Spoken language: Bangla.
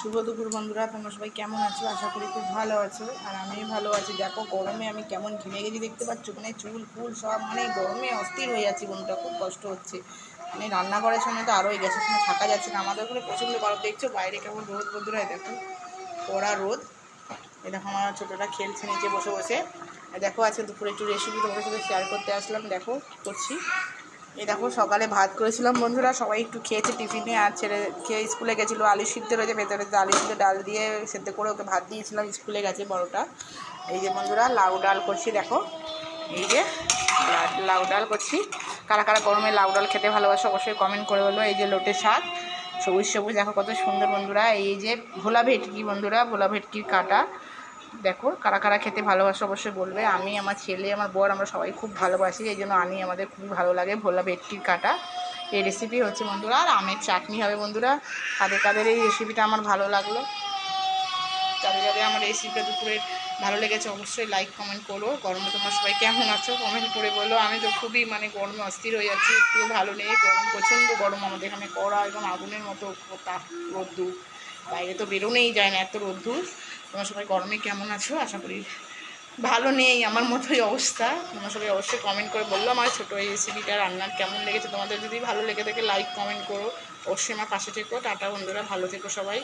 শুভ দুপুর বন্ধুরা, তোমরা সবাই কেমন আছো? আশা করি খুব ভালো আছো। আর আমিও ভালো আছি। দেখো গরমে আমি কেমন ঘেমে গেছি দেখতে পাচ্ছ, মানে চুল ফুল সব মানে গরমে অস্থির হয়ে যাচ্ছি বন্ধুরা, খুব কষ্ট হচ্ছে। মানে রান্নাঘরের সামনে তো আরোই গ্যাসের সামনে থাকা যাচ্ছে না। আমাদের ওখানে প্রচণ্ড গরম, দেখছো বাইরে কেমন রোদ বন্ধুরা, দেখো কড়া রোদ। এ দেখো আমার ছোটোটা খেলছে নিচে বসে বসে। দেখো আজকে দুপুরে একটু রেসিপি তোমাদের সাথে শেয়ার করতে আসলাম। দেখো করছি। এই দেখো সকালে ভাত করেছিলাম বন্ধুরা, সবাই একটু খেয়েছে টিফিনে। আর ছেলে খেয়ে স্কুলে গেছিলো। আলু সিদ্ধ রয়েছে ভেতরে, আলু সিদ্ধ ডাল দিয়ে সেদ্ধ করে ওকে ভাত দিয়েছিলাম, স্কুলে গেছে বড়োটা। এই যে বন্ধুরা লাউ ডাল করছি, দেখো এই যে লাউ ডাল করছি। কারা কারা গরমে লাউ ডাল খেতে ভালোবাসে অবশ্যই কমেন্ট করে বলো। এই যে লোটে শাক সবুজ সবুজ, দেখো কত সুন্দর বন্ধুরা। এই যে ভোলা ভেটকি বন্ধুরা, ভোলা ভেটকির কাটা, দেখো কারা কারা খেতে ভালোবাসে অবশ্যই বলবে। আমি, আমার ছেলে, আমার বর, আমরা সবাই খুব ভালোবাসি, এই জন্য আনি আমাদের খুবই ভালো লাগে ভোলা ভেটকির কাটা। এই রেসিপি হচ্ছে বন্ধুরা। আর আমের চাটনি হবে বন্ধুরা। কাদের কাদের এই রেসিপিটা আমার ভালো লাগলো, যাদের যাদের আমার রেসিপিটা দুপুরে ভালো লেগেছে অবশ্যই লাইক কমেন্ট করো। গরমে তোমরা সবাই কেমন আছো কমেন্ট করে বলো। আমি তো খুবই মানে গরমে অস্থির হয়ে যাচ্ছি, একটুও ভালো নেই। গরম প্রচণ্ড গরম আমাদের এখানে, কড়া এবং আগুনের মতো তাপ, রোদ্দুর, বাইরে তো বেরোনোই যায় না, এত রোদ্দুর। তোমরা সবাই গরমে কেমন আছো? আশা করি ভালো নেই, আমার মতোই অবস্থা। তোমরা সবাই অবশ্যই কমেন্ট করে বললো আমার ছোটো এই রেসিপিটা রান্নার কেমন লেগেছে তোমাদের। যদি ভালো লেগে থাকে লাইক কমেন্ট করো, অবশ্যই আমার পাশে থেকো। টাটা বন্ধুরা, ভালো থেকো সবাই।